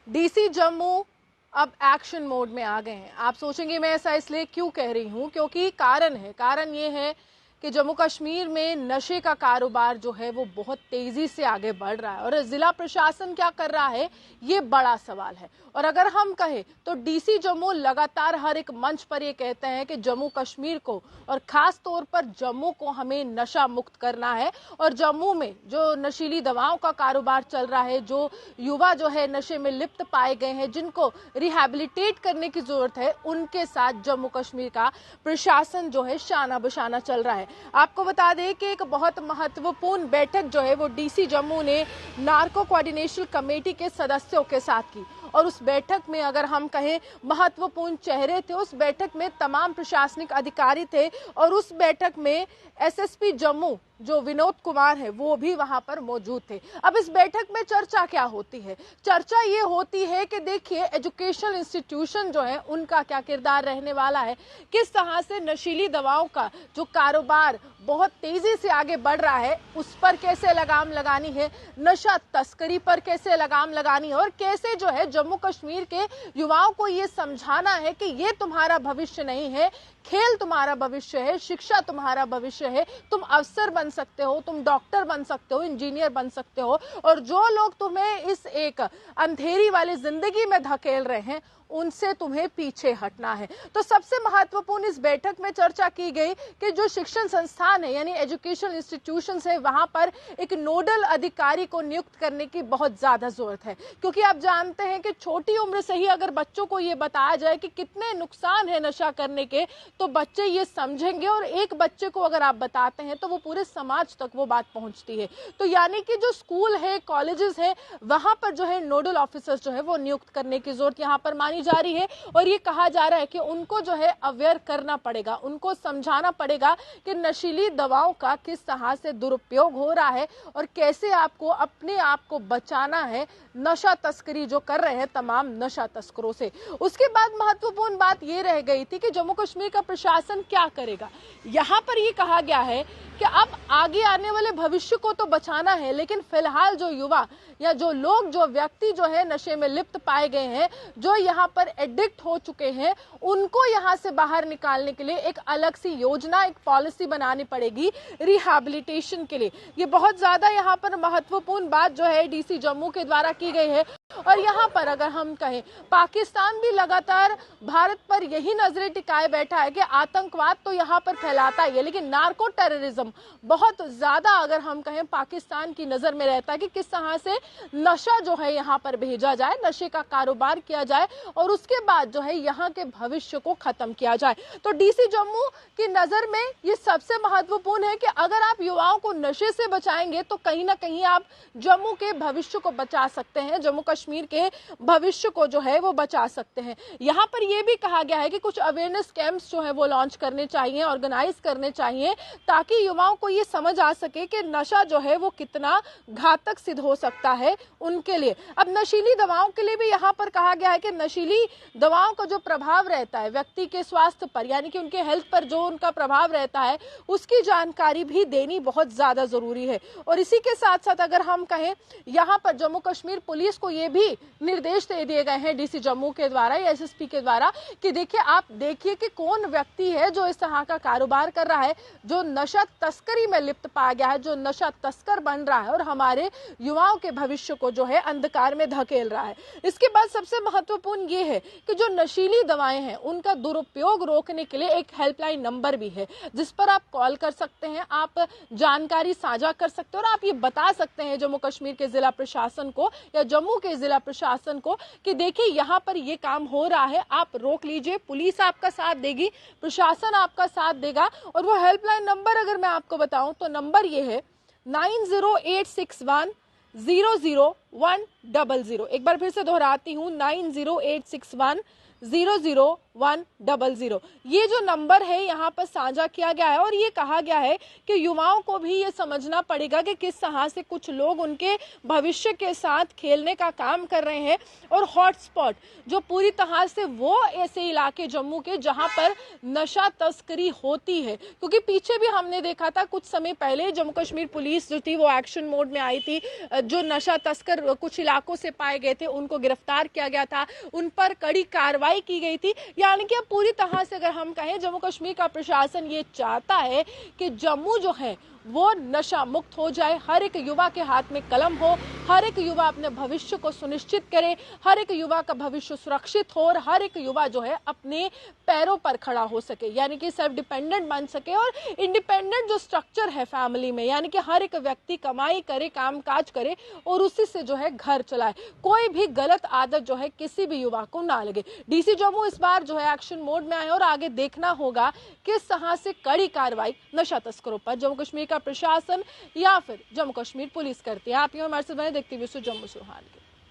DC Jammu अब action mode में आ गए हैं। आप सोचेंगे मैं ऐसा इसलिए क्यों कह रही हूं, क्योंकि कारण ये है कि जम्मू कश्मीर में नशे का कारोबार जो है वो बहुत तेजी से आगे बढ़ रहा है और जिला प्रशासन क्या कर रहा है ये बड़ा सवाल है। और अगर हम कहें तो डीसी जम्मू लगातार हर एक मंच पर ये कहते हैं कि जम्मू कश्मीर को और खास तौर पर जम्मू को हमें नशा मुक्त करना है और जम्मू में जो नशीली दवाओं का कारोबार चल रहा है, जो युवा जो है नशे में लिप्त पाए गए हैं, जिनको रिहैबिलिटेट करने की जरूरत है, उनके साथ जम्मू कश्मीर का प्रशासन जो है शाना बशाना चल रहा है। आपको बता दें कि एक बहुत महत्वपूर्ण बैठक जो है वो डीसी जम्मू ने नार्को कोऑर्डिनेशन कमेटी के सदस्यों के साथ की और उस बैठक में अगर हम कहें महत्वपूर्ण चेहरे थे, उस बैठक में तमाम प्रशासनिक अधिकारी थे और उस बैठक में एसएसपी जम्मू जो विनोद कुमार है वो भी वहां पर मौजूद थे। अब इस बैठक में चर्चा क्या होती है? चर्चा ये होती है कि देखिए एजुकेशनल इंस्टीट्यूशन जो है उनका क्या किरदार रहने वाला है, किस तरह से नशीली दवाओं का जो कारोबार बहुत तेजी से आगे बढ़ रहा है उस पर कैसे लगाम लगानी है, नशा तस्करी पर कैसे लगाम लगानी है और कैसे जो है जम्मू कश्मीर के युवाओं को ये समझाना है कि ये तुम्हारा भविष्य नहीं है, खेल तुम्हारा भविष्य है, शिक्षा तुम्हारा भविष्य है, तुम अफसर बन सकते हो, तुम डॉक्टर बन सकते हो, इंजीनियर बन सकते हो और जो लोग तुम्हें इस एक अंधेरी वाली जिंदगी में धकेल रहे हैं उनसे तुम्हें पीछे हटना है। तो सबसे महत्वपूर्ण इस बैठक में चर्चा की गई कि जो शिक्षण संस्थान है यानी एजुकेशनल इंस्टीट्यूशंस है वहां पर एक नोडल अधिकारी को नियुक्त करने की बहुत ज्यादा जरूरत है, क्योंकि आप जानते हैं कि छोटी उम्र से ही अगर बच्चों को ये बताया जाए कि कितने नुकसान है नशा करने के तो बच्चे ये समझेंगे और एक बच्चे को अगर आप बताते हैं तो वो पूरे समाज तक वो बात पहुंचती है। तो यानी कि जो स्कूल है, कॉलेजेस है, वहां पर जो है नोडल ऑफिसर्स जो है वो नियुक्त करने की जरूरत यहाँ पर मानी जा रही है और ये कहा जा रहा है कि उनको जो है अवेयर करना पड़ेगा, उनको समझाना पड़ेगा कि नशीली दवाओं का किस तरह से दुरुपयोग हो रहा है और कैसे आपको अपने आप को बचाना है नशा तस्करी जो कर रहे हैं तमाम नशा तस्करों से। उसके बाद महत्वपूर्ण बात ये रह गई थी कि जम्मू कश्मीर का प्रशासन क्या करेगा। यहाँ पर ये कहा गया है कि अब आगे आने वाले भविष्य को तो बचाना है, लेकिन फिलहाल जो युवा या जो लोग, जो व्यक्ति जो है नशे में लिप्त पाए गए हैं, जो यहाँ पर एडिक्ट हो चुके हैं, उनको यहाँ से बाहर निकालने के लिए एक अलग सी योजना, एक पॉलिसी बनानी पड़ेगी रिहैबिलिटेशन के लिए। ये बहुत ज्यादा यहाँ पर महत्वपूर्ण बात जो है डीसी जम्मू के द्वारा की गई है। और यहाँ पर अगर हम कहें पाकिस्तान भी लगातार भारत पर यही नजरें टिकाए बैठा है कि आतंकवाद तो यहाँ पर फैलाता ही है, लेकिन नार्को टेररिज्म बहुत ज्यादा अगर हम कहें पाकिस्तान की नजर में रहता है कि किस तरह से नशा जो है यहाँ पर भेजा जाए, नशे का कारोबार किया जाए और उसके बाद जो है यहाँ के भविष्य को खत्म किया जाए। तो डीसी जम्मू की नजर में ये सबसे महत्वपूर्ण है कि अगर आप युवाओं को नशे से बचाएंगे तो कहीं ना कहीं आप जम्मू के भविष्य को बचा सकते हैं, जम्मू कश्मीर के भविष्य को जो है वो बचा सकते हैं। यहाँ पर यह भी कहा गया है कि कुछ अवेयरनेस कैंप्स जो है वो लॉन्च करने चाहिए, ऑर्गेनाइज करने चाहिए, ताकि युवाओं को ये समझ आ सके कि नशा जो है वो कितना घातक सिद्ध हो सकता है उनके लिए। अब नशीली दवाओं के लिए भी यहाँ पर कहा गया है कि नशीली दवाओं का जो प्रभाव रहता है व्यक्ति के स्वास्थ्य पर यानी कि उनके हेल्थ पर जो उनका प्रभाव रहता है उसकी जानकारी भी देनी बहुत ज्यादा जरूरी है। और इसी के साथ साथ अगर हम कहें यहाँ पर जम्मू कश्मीर पुलिस को ये भी निर्देश दे दिए गए हैं डीसी जम्मू के द्वारा या एसएसपी के द्वारा कि देखिए आप देखिए कि कौन व्यक्ति है जो इस तरह का कारोबार कर रहा है, जो नशा तस्करी में लिप्त पाया गया है, जो नशा तस्कर बन रहा है और हमारे युवाओं के भविष्य को जो है अंधकार में धकेल रहा है। इसके बाद सबसे महत्वपूर्ण ये है कि जो नशीली दवाएं हैं उनका दुरुपयोग रोकने के लिए एक हेल्पलाइन नंबर भी है जिस पर आप कॉल कर सकते हैं, आप जानकारी साझा कर सकते हैं और आप ये बता सकते हैं जम्मू कश्मीर के जिला प्रशासन को या जम्मू के जिला प्रशासन को कि देखिए यहाँ पर ये काम हो रहा है, आप रोक लीजिए। पुलिस आपका साथ देगी, प्रशासन आपका साथ देगा। और वो हेल्पलाइन नंबर अगर मैं आपको बताऊं तो नंबर ये है 9086100100। एक बार फिर से दोहराती हूँ 9086100100। 9100। ये जो नंबर है यहाँ पर साझा किया गया है और ये कहा गया है कि युवाओं को भी ये समझना पड़ेगा कि किस तरह से कुछ लोग उनके भविष्य के साथ खेलने का काम कर रहे हैं। और हॉटस्पॉट जो पूरी तरह से वो ऐसे इलाके जम्मू के जहां पर नशा तस्करी होती है, क्योंकि पीछे भी हमने देखा था कुछ समय पहले जम्मू कश्मीर पुलिस जो थी वो एक्शन मोड में आई थी। जो नशा तस्कर कुछ इलाकों से पाए गए थे उनको गिरफ्तार किया गया था, उन पर कड़ी कार्रवाई की गई थी। यानी कि अब पूरी तरह से अगर हम कहें जम्मू कश्मीर का प्रशासन ये चाहता है कि जम्मू जो है वो नशा मुक्त हो जाए, हर एक युवा के हाथ में कलम हो, हर एक युवा अपने भविष्य को सुनिश्चित करे, हर एक युवा का भविष्य सुरक्षित हो और हर एक युवा जो है अपने पैरों पर खड़ा हो सके, यानी कि सेल्फ डिपेंडेंट बन सके और इंडिपेंडेंट जो स्ट्रक्चर है फैमिली में, यानी कि हर एक व्यक्ति कमाई करे, काम काज करे और उसी से जो है घर चलाए। कोई भी गलत आदत जो है किसी भी युवा को ना लगे। डीसी जम्मू इस बार जो है एक्शन मोड में आए और आगे देखना होगा किस तरह से कड़ी कार्रवाई नशा तस्करों पर जम्मू कश्मीर का प्रशासन या फिर जम्मू कश्मीर पुलिस करती है। आप यूं हमारे साथ बने, देखते हुए जम्मू से हाल के।